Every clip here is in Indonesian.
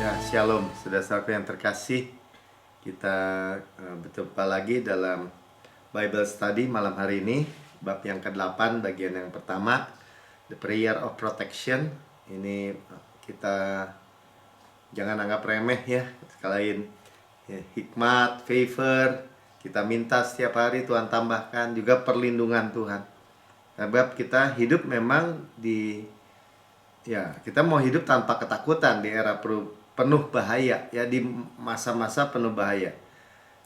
Ya, shalom, saudara-saudaraku yang terkasih. Kita berjumpa lagi dalam Bible Study malam hari ini. Bab yang ke-8, bagian yang pertama, The Prayer of Protection. Ini kita jangan anggap remeh ya. Sekalian ya, hikmat, favor, kita minta setiap hari Tuhan tambahkan. Juga perlindungan Tuhan. Sebab kita hidup memang kita mau hidup tanpa ketakutan di era penuh bahaya, ya, di masa-masa penuh bahaya.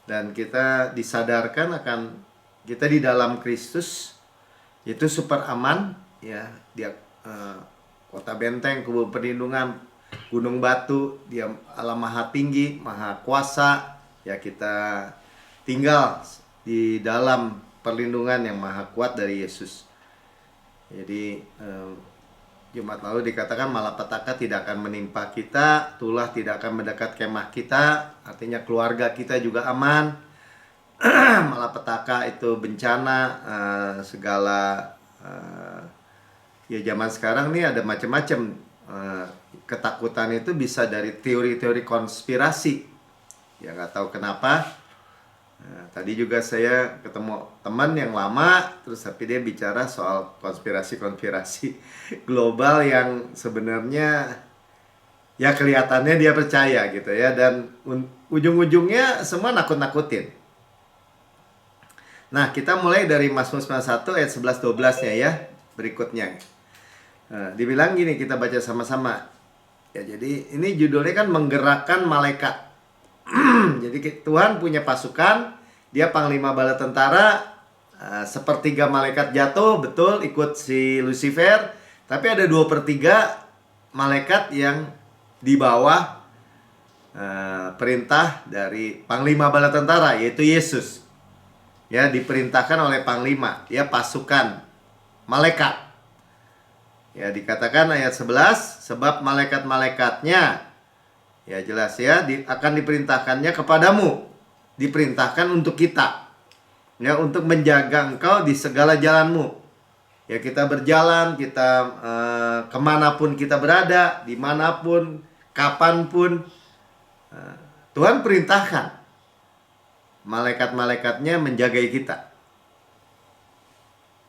Dan kita disadarkan akan kita di dalam Kristus itu super aman, ya. Dia kota benteng, kubu perlindungan, gunung batu, dia Allah maha tinggi, maha kuasa, ya. Kita tinggal di dalam perlindungan yang maha kuat dari Yesus. Jadi Jumat lalu dikatakan malapetaka tidak akan menimpa kita, tulah tidak akan mendekat kemah kita, artinya keluarga kita juga aman. Malapetaka itu bencana, segala ya zaman sekarang nih ada macam-macam ketakutan itu bisa dari teori-teori konspirasi. Ya nggak tahu kenapa. Tadi juga saya ketemu teman yang lama, terus tapi dia bicara soal konspirasi global yang sebenarnya ya kelihatannya dia percaya gitu ya, dan ujung-ujungnya semua nakut-nakutin. Nah, kita mulai dari Mazmur 91 ayat 11-12-nya ya, berikutnya. Dibilang gini, kita baca sama-sama. Ya, jadi ini judulnya kan menggerakkan malaikat. Jadi Tuhan punya pasukan, dia panglima bala tentara, sepertiga malaikat jatuh, betul, ikut si Lucifer. Tapi ada 2/3 malaikat yang di bawah perintah dari panglima bala tentara, yaitu Yesus. Ya, diperintahkan oleh panglima, ya, pasukan malaikat. Ya, dikatakan ayat 11, sebab malaikat-malaikatnya, ya jelas ya, akan diperintahkannya kepadamu, diperintahkan untuk kita, ya, untuk menjaga engkau di segala jalanmu. Ya, kita berjalan, kita kemanapun kita berada, dimanapun, kapanpun, Tuhan perintahkan malaikat-malaikatnya menjagai kita.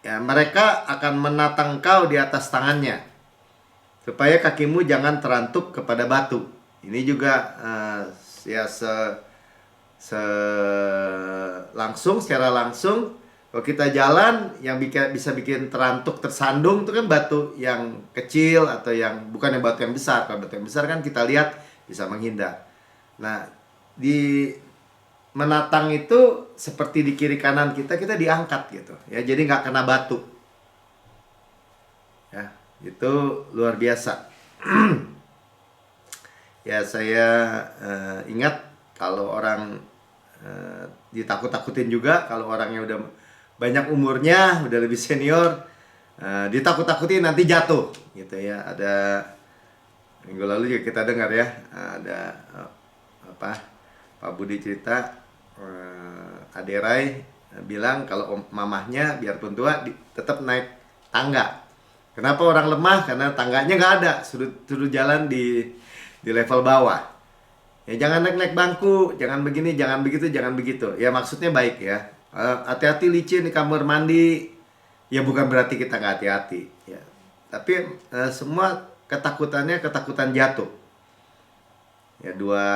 Ya, mereka akan menatang engkau di atas tangannya, supaya kakimu jangan terantuk kepada batu. Ini juga ya secara langsung kalau kita jalan yang bisa bikin terantuk, tersandung itu kan batu yang kecil atau yang bukan yang batu yang besar. Kalau batu yang besar kan kita lihat bisa menghindar. Nah, di menatang itu seperti di kiri kanan kita diangkat gitu ya, jadi nggak kena batu. Ya, itu luar biasa. Ya, saya ingat kalau orang ditakut-takutin juga, kalau orangnya udah banyak umurnya, udah lebih senior, ditakut-takutin nanti jatuh gitu ya. Ada minggu lalu juga kita dengar ya, ada Pak Budi cerita, Aderai bilang kalau mamahnya biarpun tua tetap naik tangga. Kenapa orang lemah? Karena tangganya nggak ada, suruh jalan di level bawah. Ya, jangan naik bangku, jangan begini, jangan begitu, jangan begitu. Ya, maksudnya baik ya. Hati-hati licin di kamar mandi. Ya, bukan berarti kita nggak hati-hati. Ya. Tapi semua ketakutannya ketakutan jatuh. Ya, dua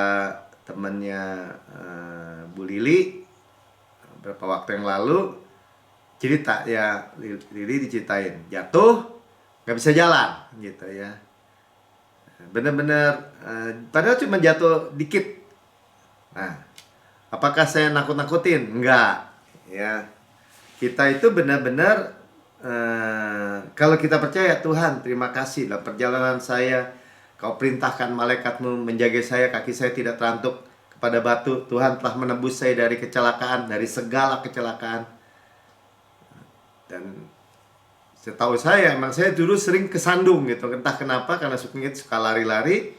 temannya Bu Lili beberapa waktu yang lalu cerita ya, Lili diceritain jatuh, nggak bisa jalan gitu ya. Benar-benar padahal cuma jatuh dikit. Nah, apakah saya nakut-nakutin? Enggak ya. Kita itu benar-benar kalau kita percaya, Tuhan terima kasih dalam perjalanan saya, Kau perintahkan malaikatmu menjaga saya, kaki saya tidak terantuk kepada batu. Tuhan telah menebus saya dari kecelakaan, dari segala kecelakaan. Dan setahu saya, emang saya dulu sering kesandung gitu. Entah kenapa, karena suka lari-lari,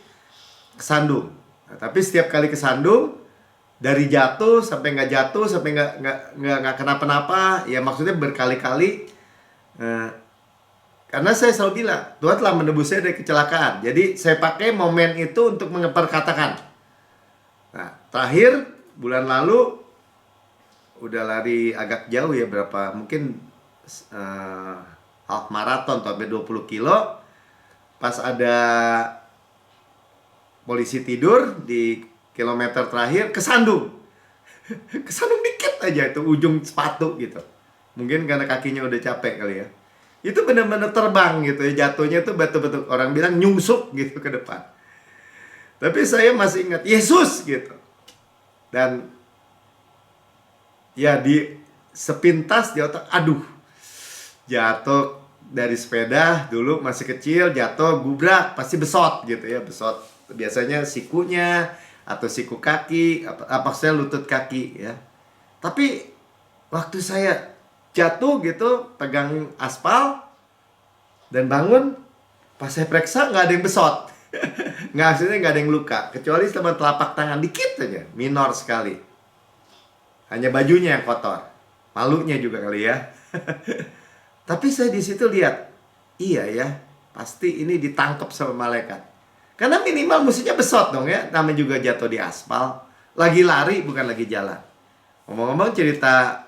kesandung. Nah, tapi setiap kali kesandung, dari jatuh sampai nggak jatuh, sampai nggak kenapa-napa, ya maksudnya berkali-kali, Karena saya selalu bilang, Tuhan telah menebus saya dari kecelakaan. Jadi saya pakai momen itu untuk memperkatakan. Nah, terakhir bulan lalu udah lari agak jauh ya, berapa mungkin half marathon sampai 20 kilo. Pas ada polisi tidur di kilometer terakhir, kesandung. Kesandung dikit aja itu ujung sepatu gitu. Mungkin karena kakinya udah capek kali ya. Itu benar-benar terbang gitu ya, jatuhnya tuh betul-betul orang bilang nyungsuk gitu ke depan. Tapi saya masih ingat Yesus gitu. Dan ya di sepintas di otak, aduh, jatuh dari sepeda dulu masih kecil, jatuh gubrak pasti besot gitu ya, besot biasanya sikunya atau siku kaki, apa saya lutut kaki ya. Tapi waktu saya jatuh gitu, pegang aspal dan bangun, pas saya periksa nggak ada yang besot. Nggak, hasilnya nggak ada yang luka, kecuali sama telapak tangan dikit aja, minor sekali. Hanya bajunya yang kotor, malunya juga kali ya. Tapi saya di situ lihat, iya ya, pasti ini ditangkap sama malaikat. Karena minimal musuhnya besot dong ya, namanya juga jatuh di aspal, lagi lari bukan lagi jalan. Ngomong-ngomong, cerita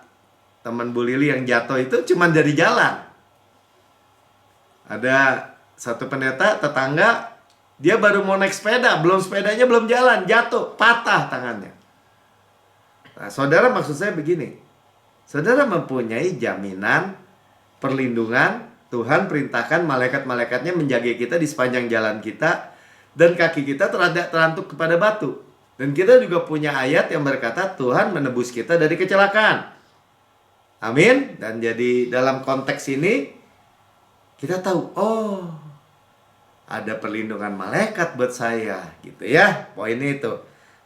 teman Bu Lili yang jatuh itu cuma dari jalan. Ada satu pendeta tetangga, dia baru mau naik sepeda, sepedanya belum jalan, jatuh, patah tangannya. Nah, saudara, maksud saya begini, saudara mempunyai jaminan perlindungan. Tuhan perintahkan malaikat-malaikatnya menjaga kita di sepanjang jalan kita, dan kaki kita tidak terantuk kepada batu. Dan kita juga punya ayat yang berkata Tuhan menebus kita dari kecelakaan. Amin. Dan jadi dalam konteks ini kita tahu, oh, ada perlindungan malaikat buat saya gitu ya. Poinnya itu.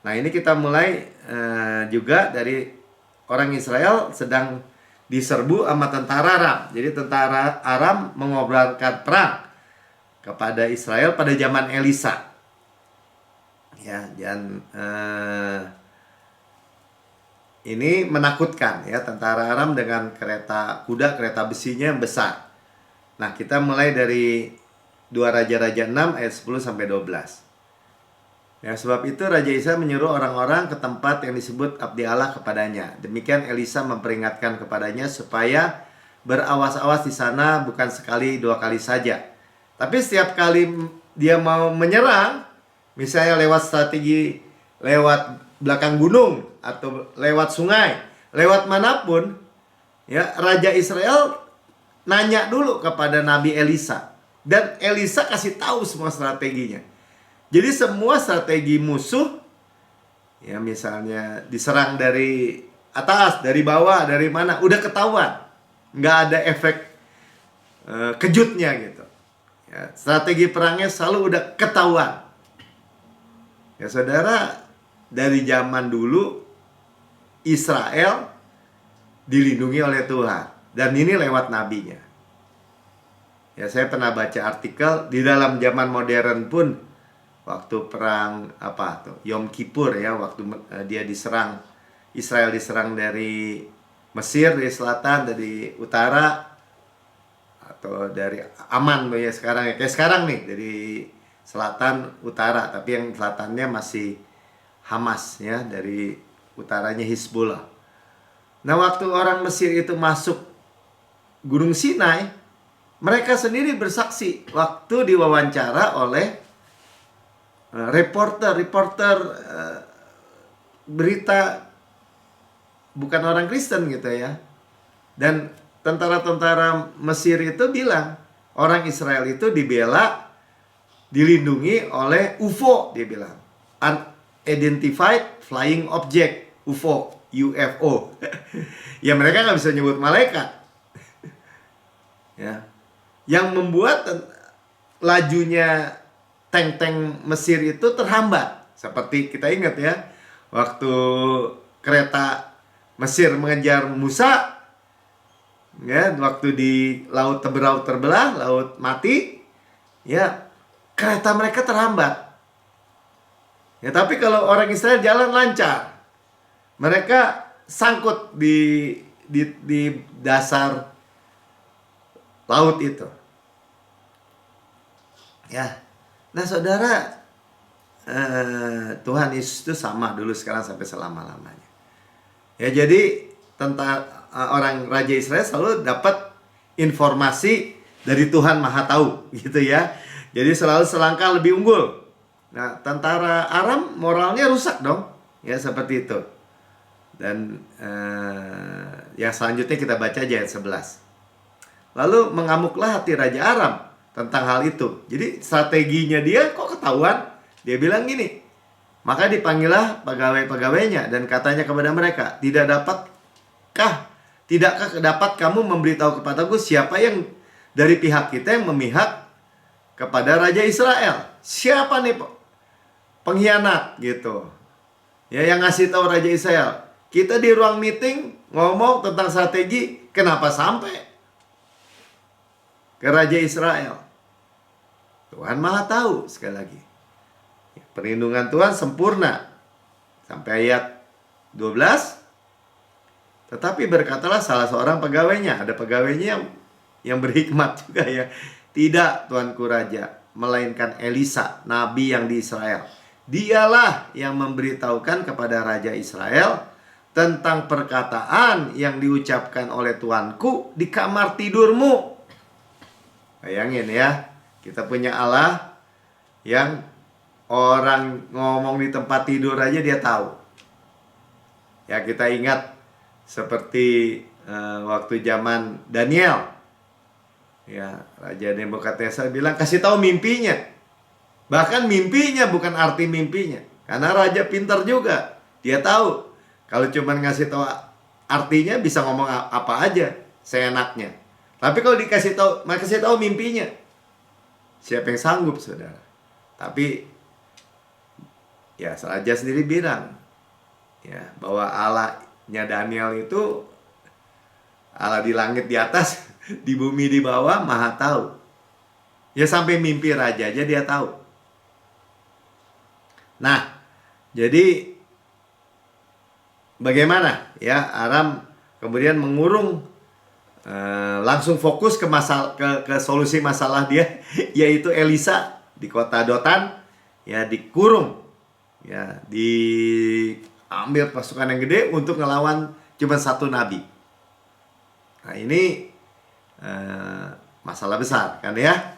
Nah, ini kita mulai juga dari orang Israel sedang diserbu sama tentara Aram. Jadi tentara Aram mengobrolkan perang kepada Israel pada zaman Elisa. Ya, dan ini menakutkan ya, tentara Aram dengan kereta kuda, kereta besinya yang besar. Nah, kita mulai dari 2 Raja-Raja 6 ayat 10 sampai 12. Ya, sebab itu Raja Isa menyuruh orang-orang ke tempat yang disebut abdi Allah kepadanya. Demikian Elisa memperingatkan kepadanya supaya berawas-awas di sana, bukan sekali 2 kali saja. Tapi setiap kali dia mau menyerang, misalnya lewat strategi, lewat belakang gunung, atau lewat sungai, lewat manapun, ya, Raja Israel nanya dulu kepada Nabi Elisa. Dan Elisa kasih tahu semua strateginya. Jadi semua strategi musuh, ya misalnya diserang dari atas, dari bawah, dari mana, udah ketahuan. Nggak ada efek kejutnya gitu. Ya, strategi perangnya selalu udah ketahuan. Ya saudara, dari zaman dulu Israel dilindungi oleh Tuhan. Dan ini lewat nabinya. Ya, saya pernah baca artikel di dalam zaman modern pun, waktu perang apa tuh, Yom Kippur ya, waktu dia diserang, Israel diserang dari Mesir, dari selatan, dari utara, atau dari Aman ya sekarang ya, kayak sekarang nih, dari selatan utara, tapi yang selatannya masih Hamas ya, dari utaranya Hizbullah. Nah, waktu orang Mesir itu masuk Gunung Sinai, mereka sendiri bersaksi waktu diwawancara oleh reporter berita, bukan orang Kristen gitu ya. Dan tentara-tentara Mesir itu bilang orang Israel itu dibela, dilindungi oleh UFO, dia bilang, unidentified flying object, UFO. Ya, mereka nggak bisa nyebut malaikat. Ya, yang membuat lajunya tank-tank Mesir itu terhambat. Seperti kita ingat ya, waktu kereta Mesir mengejar Musa, ya, waktu di laut terbelah, laut mati, ya, kereta mereka terhambat. Ya, tapi kalau orang Israel jalan lancar. Mereka sangkut di dasar laut itu. Ya. Nah, saudara, Tuhan Yesus itu sama dulu, sekarang, sampai selama-lamanya. Ya, jadi tentang orang Raja Israel selalu dapat informasi dari Tuhan Maha Tahu, gitu ya. Jadi selalu selangkah lebih unggul. Nah, tentara Aram moralnya rusak dong, ya, seperti itu. Dan yang selanjutnya kita baca aja ayat 11. Lalu mengamuklah hati Raja Aram tentang hal itu. Jadi strateginya dia kok ketahuan. Dia bilang gini, maka dipanggillah pegawai-pegawainya dan katanya kepada mereka, tidakkah dapat kamu memberitahu kepadaku siapa yang dari pihak kita yang memihak kepada Raja Israel? Siapa nih pengkhianat gitu? Ya, yang ngasih tahu Raja Israel. Kita di ruang meeting ngomong tentang strategi, kenapa sampai ke Raja Israel? Tuhan Maha Tahu, sekali lagi. Perlindungan Tuhan sempurna. Sampai ayat 12. Tetapi berkatalah salah seorang pegawainya. Ada pegawainya yang berhikmat juga ya. Tidak, Tuanku Raja, melainkan Elisa, nabi yang di Israel. Dialah yang memberitahukan kepada Raja Israel tentang perkataan yang diucapkan oleh Tuanku di kamar tidurmu. Bayangin ya, kita punya Allah yang orang ngomong di tempat tidur aja dia tahu. Ya, kita ingat seperti waktu zaman Daniel. Ya, Raja Nebukadnezar bilang kasih tahu mimpinya. Bahkan mimpinya bukan arti mimpinya. Karena raja pintar juga. Dia tahu. Kalau cuma ngasih tahu artinya bisa ngomong apa aja seenaknya. Tapi kalau kasih tahu mimpinya, siapa yang sanggup, saudara? Tapi ya, raja sendiri bilang ya bahwa Allahnya Daniel itu Allah di langit di atas, di bumi di bawah, Maha tahu. Ya, sampai mimpi raja aja dia tahu. Nah, jadi bagaimana ya Aram kemudian mengurung, langsung fokus ke solusi masalah dia, yaitu Elisa di kota Dotan, ya, dikurung, ya, diambil pasukan yang gede untuk ngelawan cuma satu nabi. Nah, ini masalah besar kan ya.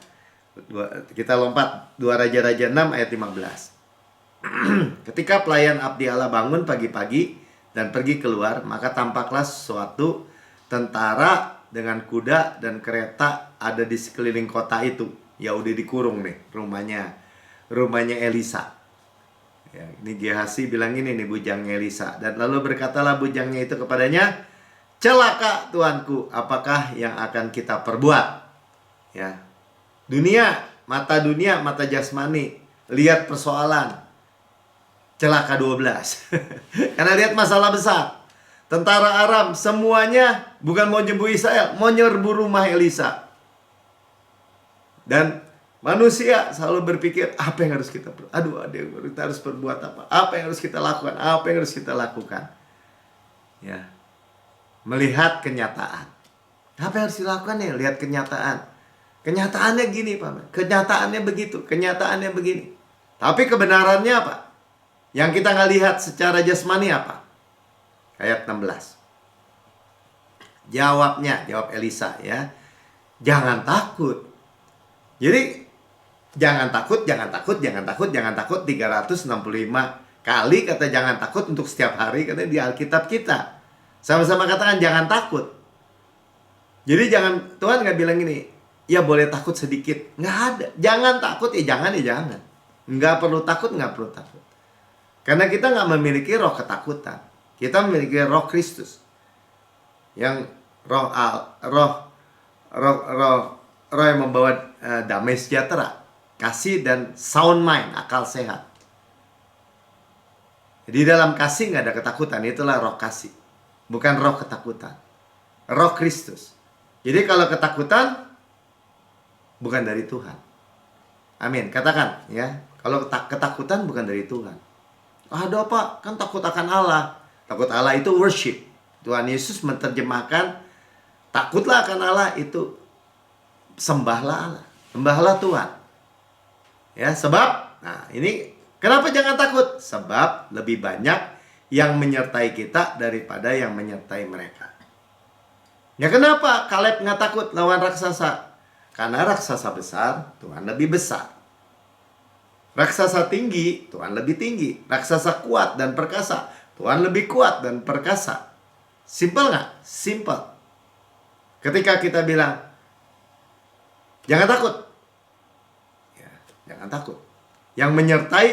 Kita lompat 2 Raja-Raja 6 ayat 15. Ketika pelayan abdi Allah bangun pagi-pagi dan pergi keluar, maka tampaklah suatu tentara dengan kuda dan kereta ada di sekeliling kota itu. Ya, udah dikurung nih rumahnya Elisa. Ya, ini Gehazi bilang ini nih bujangnya Elisa. Dan lalu berkatalah bujangnya itu kepadanya, celaka tuanku, apakah yang akan kita perbuat? Ya, mata dunia, mata jasmani, lihat persoalan. Celaka 12. Karena lihat masalah besar. Tentara Aram semuanya bukan mau nyerbu Israel, mau nyerbu rumah Elisa. Dan manusia selalu berpikir, apa yang harus kita perbuat? Kita harus berbuat apa? Apa yang harus kita lakukan? Apa yang harus kita lakukan? Ya. Melihat kenyataan. Apa yang harus dilakukan ya? Lihat kenyataan. Kenyataannya gini, Pak. Kenyataannya begitu. Kenyataannya begini. Tapi kebenarannya apa? Yang kita nggak lihat secara jasmani apa? Ayat 16. Jawab Elisa ya. Jangan takut. Jadi jangan takut. 365 kali kata jangan takut untuk setiap hari, katanya di Alkitab kita. Sama-sama katakan jangan takut. Jadi Tuhan nggak bilang ini, ya boleh takut sedikit. Nggak ada. Jangan takut, jangan. Nggak perlu takut. Karena kita nggak memiliki roh ketakutan. Kita memiliki roh Kristus. Yang roh yang membawa damai sejahtera, kasih dan sound mind, akal sehat. Jadi dalam kasih nggak ada ketakutan. Itulah roh kasih. Bukan roh ketakutan. Roh Kristus. Jadi kalau ketakutan bukan dari Tuhan. Amin. Katakan ya. Kalau ketakutan bukan dari Tuhan. Ada apa? Kan takut akan Allah. Takut Allah itu worship. Tuhan Yesus menerjemahkan takutlah akan Allah itu sembahlah Allah. Sembahlah Tuhan. Ya, sebab, nah ini kenapa jangan takut? Sebab lebih banyak yang menyertai kita daripada yang menyertai mereka. Ya kenapa Kaleb nggak takut lawan raksasa? Karena raksasa besar, Tuhan lebih besar. Raksasa tinggi, Tuhan lebih tinggi. Raksasa kuat dan perkasa, Tuhan lebih kuat dan perkasa. Simple nggak? Simple. Ketika kita bilang, jangan takut. Ya, jangan takut. Yang menyertai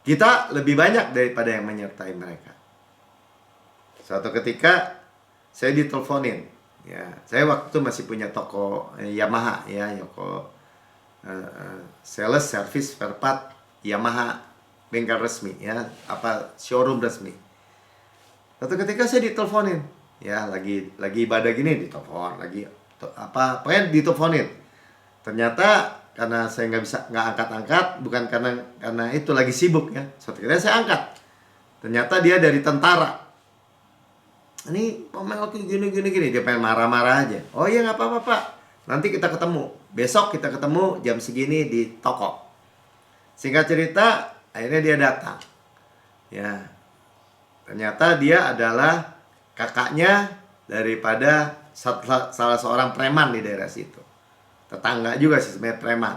kita lebih banyak daripada yang menyertai mereka. Suatu ketika saya diteleponin. Ya, saya waktu itu masih punya toko Yamaha ya, sales service spare part Yamaha, bengkel resmi ya, showroom resmi. Suatu ketika saya diteleponin. Ya, lagi ibadah gini ditelepon, lagi pokoknya diteleponin. Ternyata karena saya nggak angkat-angkat, bukan karena itu lagi sibuk ya. Suatu ketika saya angkat. Ternyata dia dari tentara. Ini Melki gini. Dia pengen marah-marah aja. Oh iya nggak apa-apa Pak. Nanti kita ketemu. Besok kita ketemu jam segini di toko. Singkat cerita, akhirnya dia datang. Ya. Ternyata dia adalah kakaknya daripada salah seorang preman di daerah situ. Tetangga juga sih sebenarnya preman.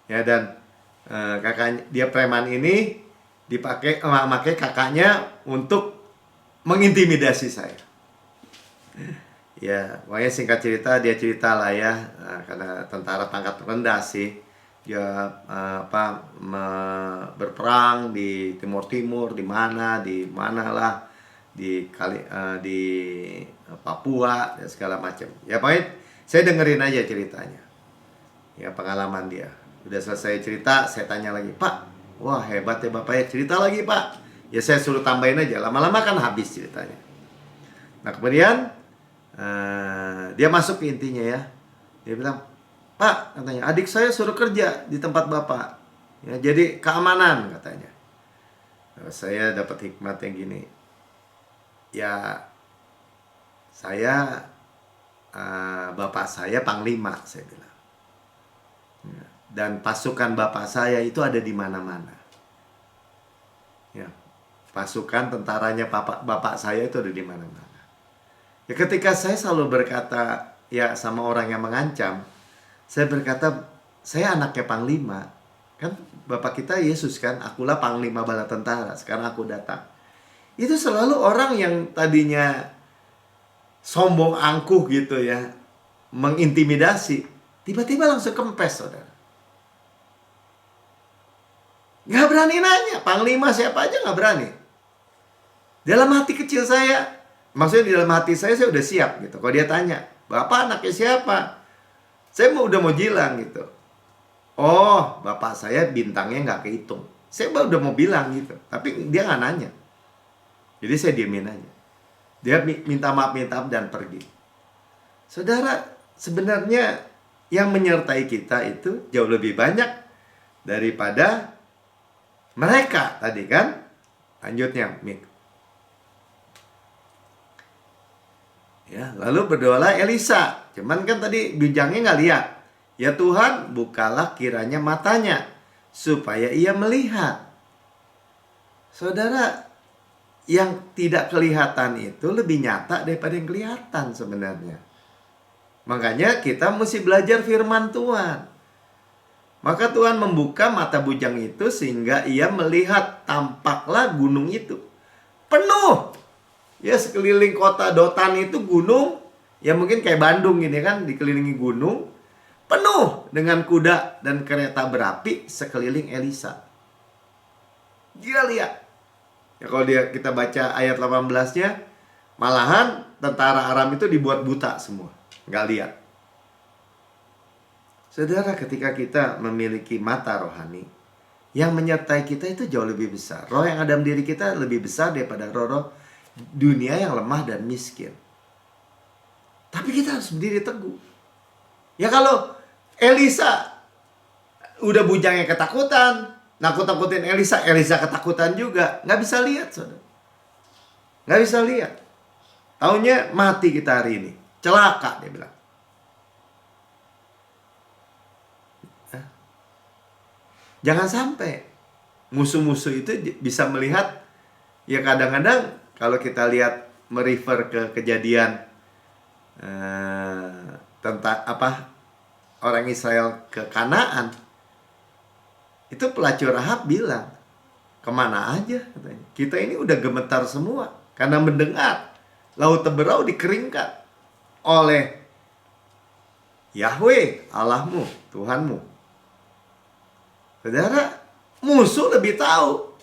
Ya, dan kakaknya dia preman ini memakai kakaknya untuk mengintimidasi saya. Ya, pokoknya singkat cerita dia cerita lah ya, karena tentara pangkat rendah sih. Dia berperang di Timur, di mana lah, di Papua dan segala macam. Ya pokoknya saya dengerin aja ceritanya. Ya, pengalaman dia. Udah selesai cerita, saya tanya lagi, Pak, wah hebat ya Bapak ya, cerita lagi Pak. Ya saya suruh tambahin aja, lama-lama kan habis ceritanya. Nah kemudian dia masuk ke intinya ya. Dia bilang, Pak, katanya, adik saya suruh kerja di tempat Bapak. Ya, jadi keamanan katanya. Nah, saya dapat hikmat yang gini. Ya, saya Bapak saya panglima, saya bilang. Dan pasukan Bapak saya itu ada di mana-mana. Ya, pasukan tentaranya bapak saya itu ada di mana-mana. Ya, ketika saya selalu berkata ya sama orang yang mengancam, saya berkata, saya anaknya panglima. Kan Bapak kita Yesus kan, akulah panglima bala tentara, sekarang aku datang. Itu selalu orang yang tadinya sombong angkuh gitu ya, mengintimidasi, tiba-tiba langsung kempes, saudara. Gak berani nanya, panglima siapa aja gak berani. Dalam hati kecil saya, maksudnya di dalam hati saya udah siap gitu. Kalau dia tanya, Bapak anaknya siapa? Saya udah mau bilang gitu. Oh, Bapak saya bintangnya nggak kehitung. Saya udah mau bilang gitu. Tapi dia nggak nanya. Jadi saya diemin aja. Dia minta maaf dan pergi. Saudara, sebenarnya yang menyertai kita itu jauh lebih banyak daripada mereka tadi kan. Lanjutnya, Mik. Ya, lalu berdoalah Elisa. Cuman kan tadi bujangnya nggak lihat. Ya Tuhan, bukalah kiranya matanya supaya ia melihat. Saudara, yang tidak kelihatan itu lebih nyata daripada yang kelihatan sebenarnya. Makanya kita mesti belajar firman Tuhan. Maka Tuhan membuka mata bujang itu sehingga ia melihat, tampaklah gunung itu penuh. Ya, sekeliling kota Dotan itu gunung, ya mungkin kayak Bandung gini kan, dikelilingi gunung, penuh dengan kuda dan kereta berapi sekeliling Elisa. Dia lihat. Ya kalau kita baca ayat 18-nya, malahan tentara Aram itu dibuat buta semua, nggak lihat. Saudara, ketika kita memiliki mata rohani, yang menyertai kita itu jauh lebih besar. Roh yang ada di diri kita lebih besar daripada roh-roh dunia yang lemah dan miskin. Tapi kita harus berdiri teguh. Ya kalau Elisa udah bujangnya ketakutan, nakut-nakutin Elisa ketakutan juga, nggak bisa lihat, saudara. Nggak bisa lihat. Taunya mati kita hari ini, celaka dia bilang. Jangan sampai musuh-musuh itu bisa melihat, ya kadang-kadang kalau kita lihat merefer ke kejadian tentang orang Israel ke Kanaan, itu pelacur Rahab bilang, kemana aja katanya. Kita ini udah gemetar semua karena mendengar laut Teberau dikeringkan oleh Yahweh Allahmu, Tuhanmu. Saudara, musuh lebih tahu.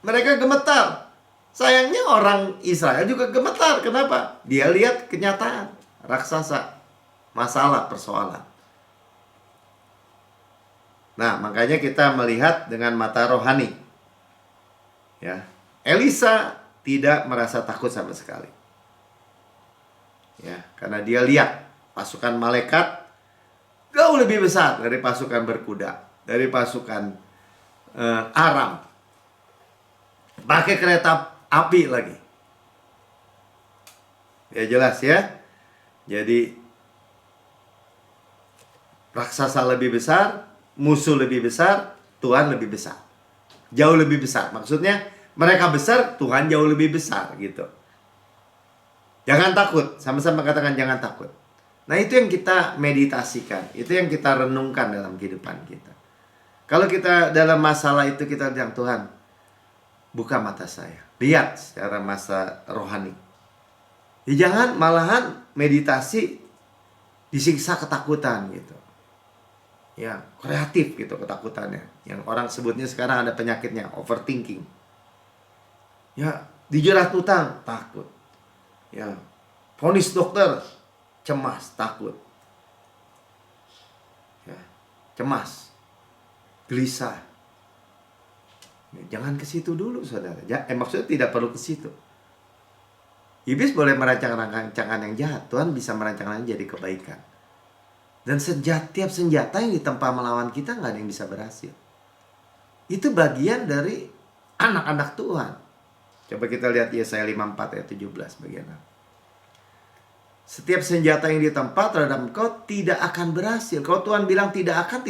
Mereka gemetar. Sayangnya orang Israel juga gemetar. Kenapa? Dia lihat kenyataan raksasa, masalah, persoalan. Nah, makanya kita melihat dengan mata rohani. Ya, Elisa tidak merasa takut sama sekali. Ya, karena dia lihat pasukan malaikat jauh lebih besar dari pasukan berkuda, dari pasukan Aram. Pakai kereta api lagi. Ya jelas ya. Jadi raksasa lebih besar, musuh lebih besar, Tuhan lebih besar. Jauh lebih besar. Maksudnya mereka besar, Tuhan jauh lebih besar gitu. Jangan takut, sama-sama katakan jangan takut. Nah, itu yang kita meditasikan, itu yang kita renungkan dalam kehidupan kita. Kalau kita dalam masalah itu kita bilang, Tuhan, buka mata saya, lihat secara masa rohani. Ya, jangan malahan meditasi disiksa ketakutan gitu. Ya, kreatif gitu ketakutannya. Yang orang sebutnya sekarang ada penyakitnya, overthinking. Ya, dijerat utang, takut. Ya, vonis dokter, cemas, takut. Ya, cemas, gelisah. Ya, jangan ke situ dulu, saudara. Maksudnya tidak perlu ke situ. Iblis boleh merancang rancangan yang jahat, Tuhan bisa merancangnya jadi kebaikan. Dan tiap senjata yang ditempa melawan kita nggak ada yang bisa berhasil. Itu bagian dari anak-anak Tuhan. Coba kita lihat Yesaya 54 ayat 17 bagian apa. Setiap senjata yang ditempa terhadap engkau tidak akan berhasil. Kalau Tuhan bilang tidak akan.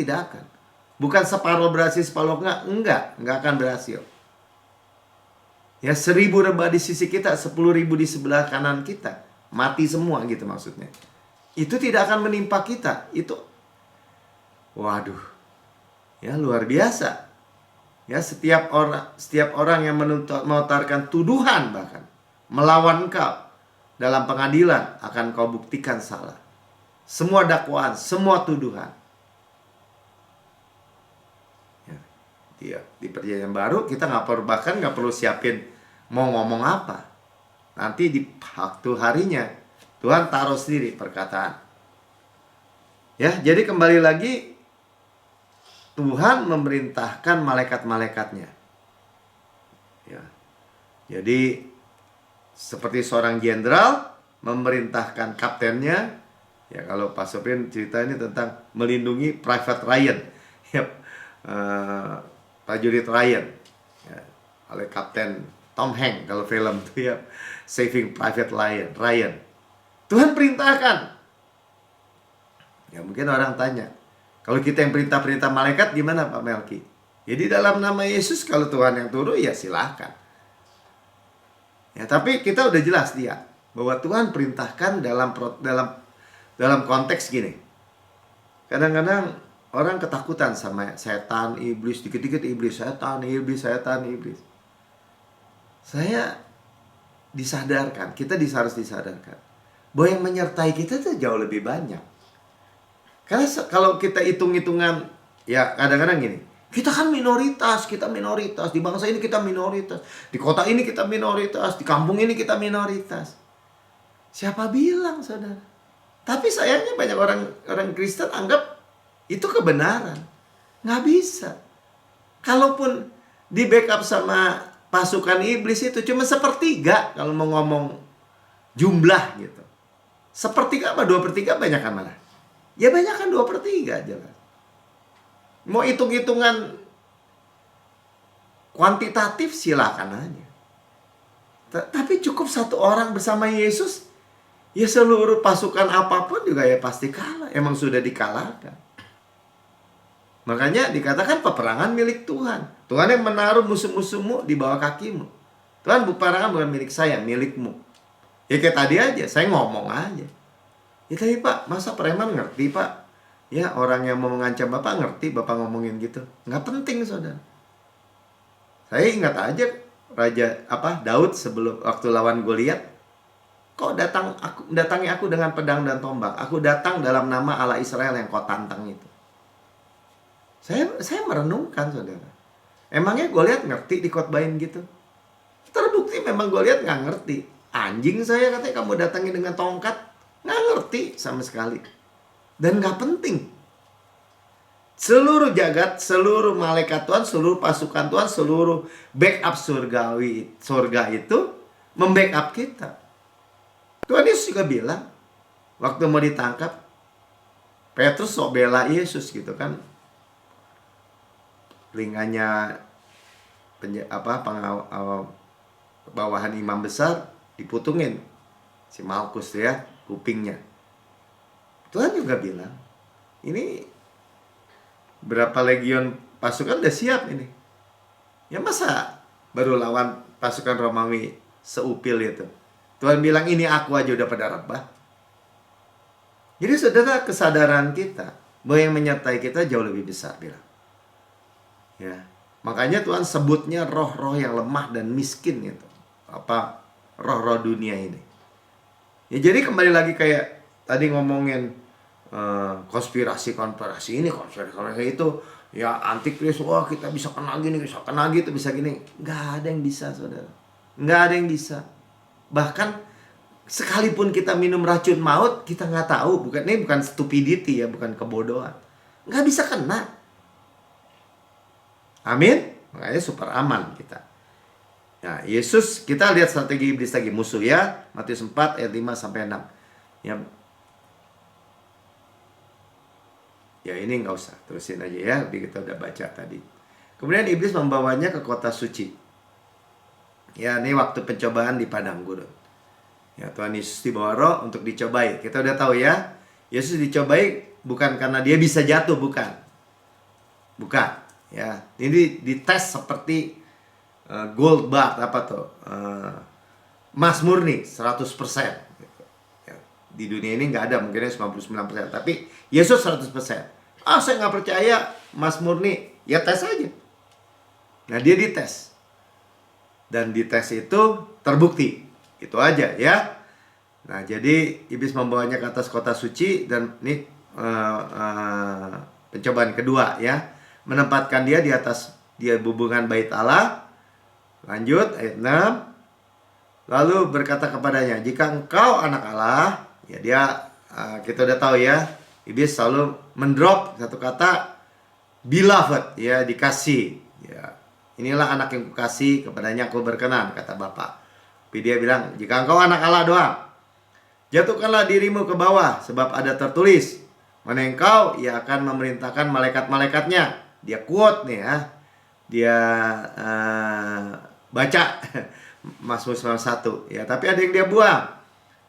Bukan separuh berhasil, separuh enggak akan berhasil. Ya, 1000 rebah di sisi kita, 10.000 di sebelah kanan kita, mati semua gitu maksudnya. Itu tidak akan menimpa kita. Itu, waduh, ya luar biasa. Ya, setiap orang yang melontarkan tuduhan bahkan melawan engkau dalam pengadilan akan kau buktikan salah. Semua dakwaan, semua tuduhan. Ya, di perjanjian baru kita bahkan nggak perlu siapin mau ngomong apa. Nanti di waktu harinya Tuhan taruh sendiri perkataan. Ya, jadi kembali lagi Tuhan memerintahkan malaikat-malaikatnya. Ya. Jadi seperti seorang jenderal memerintahkan kaptennya. Ya, kalau Pak Sopin cerita ini tentang melindungi Private Ryan. Ya, prajurit Ryan. Ya, oleh Kapten Tom Hanks kalau film itu ya, Saving Private Ryan. Tuhan perintahkan. Ya, mungkin orang tanya, kalau kita yang perintah-perintah malaikat gimana Pak Melki? Jadi dalam nama Yesus kalau Tuhan yang turun ya silahkan. Ya, tapi kita udah jelas lihat bahwa Tuhan perintahkan dalam konteks gini. Kadang-kadang orang ketakutan sama setan, iblis, dikit-dikit iblis, setan, iblis. Saya disadarkan, kita harus disadarkan bahwa yang menyertai kita itu jauh lebih banyak. Karena kalau kita hitung-hitungan, ya kadang-kadang gini, kita kan minoritas, di bangsa ini kita minoritas, di kota ini kita minoritas, di kampung ini kita minoritas. Siapa bilang, saudara? Tapi sayangnya banyak orang Kristen anggap itu kebenaran. Nggak bisa. Kalaupun di backup sama pasukan iblis itu cuma sepertiga kalau mau ngomong jumlah gitu. Sepertiga apa 2/3 banyak kan mana? Ya banyak kan 2/3 jelas. Mau hitung-hitungan kuantitatif silakan aja. Tapi cukup satu orang bersama Yesus, ya seluruh pasukan apapun juga ya pasti kalah. Emang sudah dikalahkan. Makanya dikatakan peperangan milik Tuhan. Tuhan yang menaruh musuh-musuhmu di bawah kakimu. Tuhan, peperangan bukan milik saya, milikmu. Ya kayak tadi aja, saya ngomong aja. Ya tapi Pak, masa preman ngerti Pak? Ya orang yang mau mengancam Bapak ngerti Bapak ngomongin gitu. Nggak penting saudara. Saya ingat aja Daud sebelum waktu lawan Goliat. Kok datangi aku dengan pedang dan tombak. Aku datang dalam nama Allah Israel yang kau tantang itu. Saya merenungkan saudara. Emangnya Goliat ngerti dikotbahin gitu? Terbukti memang Goliat nggak ngerti. Anjing saya katanya kamu datangi dengan tongkat. Nggak ngerti sama sekali. Dan nggak penting. Seluruh jagat, seluruh malaikat Tuhan, seluruh pasukan Tuhan, seluruh backup surga itu membackup kita. Tuhan Yesus juga bilang, waktu mau ditangkap, Petrus sok bela Yesus gitu kan. Telinganya bawahan imam besar diputungin si Malkus ya, kupingnya. Tuhan juga bilang, ini berapa legion pasukan udah siap ini. Ya masa baru lawan pasukan Romawi seupil itu. Tuhan bilang ini aku aja udah pada rebah. Jadi saudara, kesadaran kita bahwa yang menyertai kita jauh lebih besar bilang. Ya, makanya Tuhan sebutnya roh-roh yang lemah dan miskin itu. Roh-roh dunia ini. Ya jadi kembali lagi kayak tadi ngomongin konspirasi ini, konspirasi itu, ya antikris, wah kita bisa kena gini, bisa kena gitu, bisa gini. Nggak ada yang bisa saudara. Nggak ada yang bisa. Bahkan sekalipun kita minum racun maut, kita nggak tahu. Ini bukan stupidity ya, bukan kebodohan. Nggak bisa kena. Amin. Makanya super aman kita. Nah, Yesus, kita lihat strategi iblis lagi, musuh ya. Matius 4 ayat 5 sampai 6. Ya ini nggak usah, terusin aja ya. Kita udah baca tadi. Kemudian iblis membawanya ke kota suci. Ya, ini waktu pencobaan di padang gurun. Ya, Tuhan Yesus dibawa roh untuk dicobai. Kita udah tahu ya. Yesus dicobai bukan karena dia bisa jatuh, bukan. Bukan. Ya, ini dites seperti gold bar emas murni 100%. Ya, di dunia ini nggak ada, mungkin 99%, tapi Yesus 100%. Saya nggak percaya emas murni, ya tes aja. Nah dia dites, dan dites itu terbukti, itu aja ya. Nah jadi iblis membawanya ke atas kota suci, dan ini pencobaan kedua ya. Menempatkan dia di atas hubungan bait Allah. Lanjut ayat 6. Lalu berkata kepadanya, jika engkau anak Allah, ya dia kita udah tahu ya, iblis selalu mendrop satu kata beloved ya, dikasih ya. Inilah anak yang kukasih, kepadanya aku berkenan, kata Bapa. Tapi dia bilang, jika engkau anak Allah doang, jatuhkanlah dirimu ke bawah, sebab ada tertulis, mana engkau, ia akan memerintahkan malaikat-malaikatnya. Dia quote nih ya. Dia baca Mazmur 91 ya, tapi ada yang dia buang.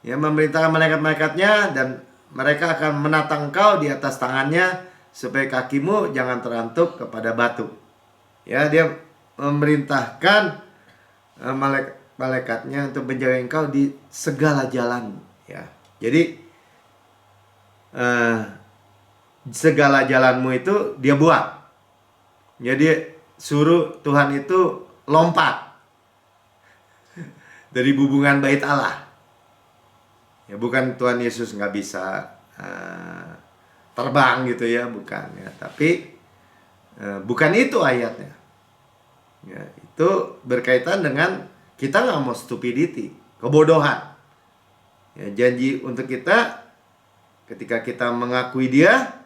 Ya, memerintahkan malaikat-malaikatnya, dan mereka akan menatang engkau di atas tangannya, supaya kakimu jangan terantuk kepada batu. Ya, dia memerintahkan malaikatnya untuk menjaga engkau di segala jalan. Ya, jadi segala jalanmu itu dia buang. Jadi suruh Tuhan itu lompat dari hubungan bait Allah. Ya bukan Tuhan Yesus nggak bisa terbang gitu ya, bukan ya. Tapi bukan itu ayatnya. Ya, itu berkaitan dengan kita nggak mau stupidity, kebodohan. Ya, janji untuk kita ketika kita mengakui Dia,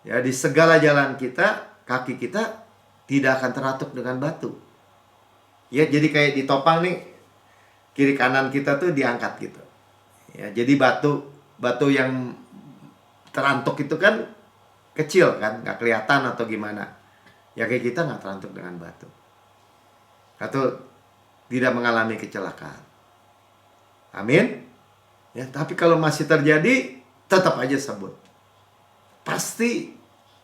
ya di segala jalan kita, kaki kita tidak akan teratuk dengan batu. Ya, jadi kayak ditopang nih, kiri kanan kita tuh diangkat gitu. Ya, jadi batu yang terantuk itu kan kecil kan, nggak kelihatan atau gimana. Ya kayak kita nggak terantuk dengan batu. Atau tidak mengalami kecelakaan. Amin. Ya, tapi kalau masih terjadi, tetap aja sebut. Pasti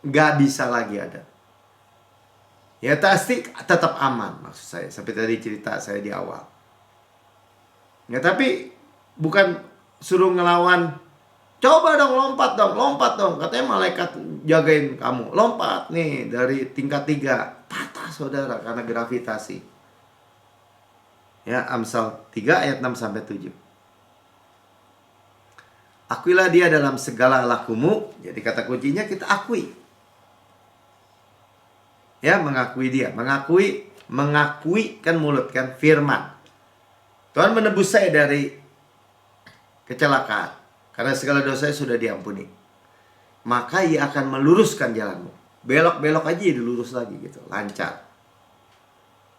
nggak bisa lagi ada. Ya pasti tetap aman, maksud saya. Seperti tadi cerita saya di awal. Ya tapi bukan suruh ngelawan, coba dong lompat dong. Katanya malaikat jagain kamu. Lompat nih dari tingkat 3. Patah saudara karena gravitasi. Ya, Amsal 3 ayat 6 sampai 7. Akuilah dia dalam segala lakumu. Jadi kata kuncinya kita akui. Ya, mengakui dia. Mengakui kan mulut kan, firman. Tuhan menebus saya dari kecelakaan. Karena segala dosa sudah diampuni. Maka ia akan meluruskan jalanmu. Belok-belok aja dilurus lagi gitu. Lancar.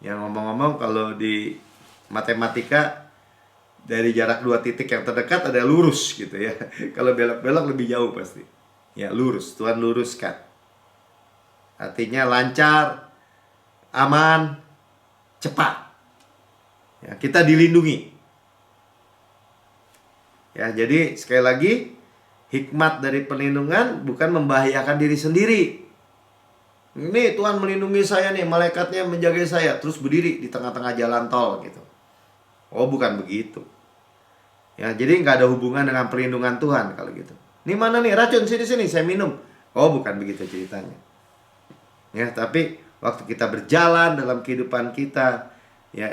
Yang ngomong-ngomong kalau di matematika, dari jarak 2 titik yang terdekat ada lurus gitu ya. Kalau belok-belok lebih jauh pasti. Ya lurus, Tuhan luruskan. Artinya lancar, aman, cepat. Ya, kita dilindungi. Ya, jadi sekali lagi, hikmat dari perlindungan bukan membahayakan diri sendiri. Ini Tuhan melindungi saya nih, malaikatnya menjaga saya, terus berdiri di tengah-tengah jalan tol gitu. Oh, bukan begitu. Ya, jadi nggak ada hubungan dengan perlindungan Tuhan kalau gitu. Ini mana nih racun, sini saya minum. Oh, bukan begitu ceritanya. Ya, tapi waktu kita berjalan dalam kehidupan kita, ya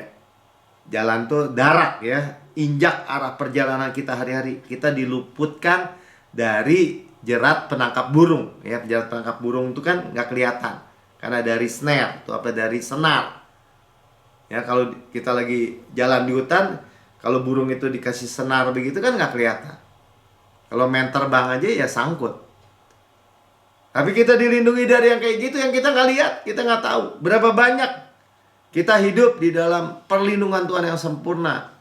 jalan tuh darat ya, injak arah perjalanan kita hari-hari, kita diluputkan dari jerat penangkap burung. Ya, jerat penangkap burung itu kan nggak kelihatan karena dari snare, itu apa dari senar. Ya, kalau kita lagi jalan di hutan, kalau burung itu dikasih senar begitu kan nggak kelihatan. Kalau main terbang aja ya sangkut. Tapi kita dilindungi dari yang kayak gitu, yang kita nggak lihat, kita nggak tahu. Berapa banyak kita hidup di dalam perlindungan Tuhan yang sempurna.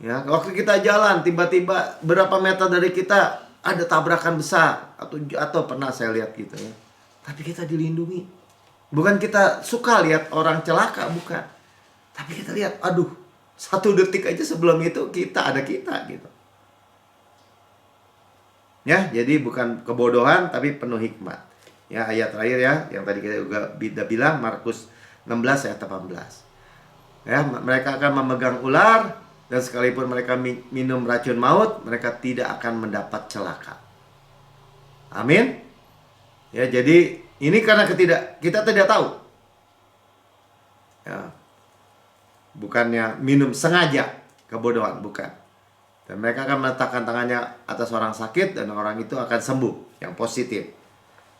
Ya, waktu kita jalan, tiba-tiba berapa meter dari kita ada tabrakan besar atau pernah saya lihat gitu ya. Tapi kita dilindungi. Bukan kita suka lihat orang celaka, bukan. Tapi kita lihat, aduh, 1 detik aja sebelum itu ada kita gitu. Ya, jadi bukan kebodohan tapi penuh hikmat. Ya, ayat terakhir ya, yang tadi kita juga bilang Markus 16 ayat 18. Ya, mereka akan memegang ular dan sekalipun mereka minum racun maut, mereka tidak akan mendapat celaka. Amin. Ya, jadi ini karena kita tidak tahu. Ya. Bukannya minum sengaja kebodohan, bukan. Dan mereka akan meletakkan tangannya atas orang sakit dan orang itu akan sembuh, yang positif.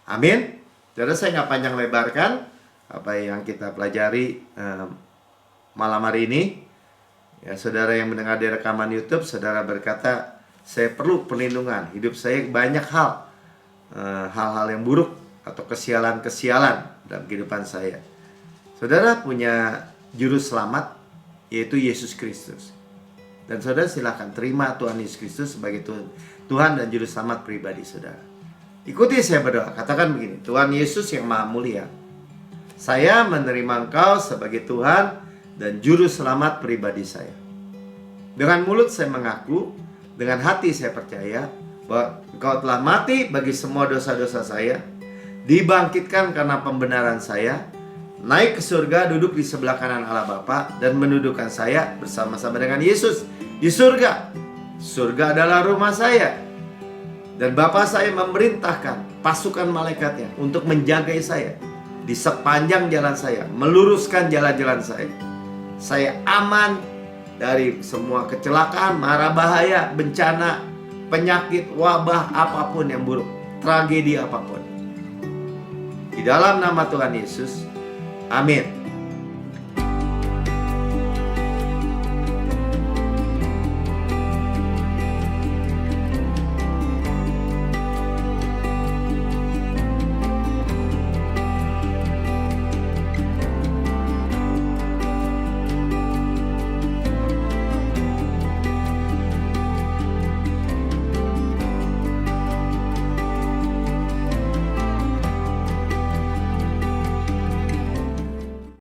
Amin. Jadi saya nggak panjang lebarkan apa yang kita pelajari malam hari ini. Ya, saudara yang mendengar di rekaman YouTube, saudara berkata, saya perlu perlindungan. Hidup saya banyak hal-hal yang buruk atau kesialan-kesialan dalam kehidupan saya. Saudara punya juru selamat, yaitu Yesus Kristus. Dan saudara silakan terima Tuhan Yesus Kristus sebagai Tuhan dan juru selamat pribadi saudara. Ikuti saya berdoa, katakan begini: Tuhan Yesus yang maha mulia, saya menerima Engkau sebagai Tuhan dan juru selamat pribadi saya. Dengan mulut saya mengaku, dengan hati saya percaya bahwa Engkau telah mati bagi semua dosa-dosa saya, dibangkitkan karena pembenaran saya, naik ke surga, duduk di sebelah kanan Allah Bapa, dan mendudukkan saya bersama-sama dengan Yesus di surga. Surga adalah rumah saya. Dan Bapa saya memerintahkan pasukan malaikatnya untuk menjagai saya di sepanjang jalan saya, meluruskan jalan-jalan saya. Saya aman dari semua kecelakaan, mara bahaya, bencana, penyakit, wabah, apapun yang buruk, tragedi apapun. Di dalam nama Tuhan Yesus, amin.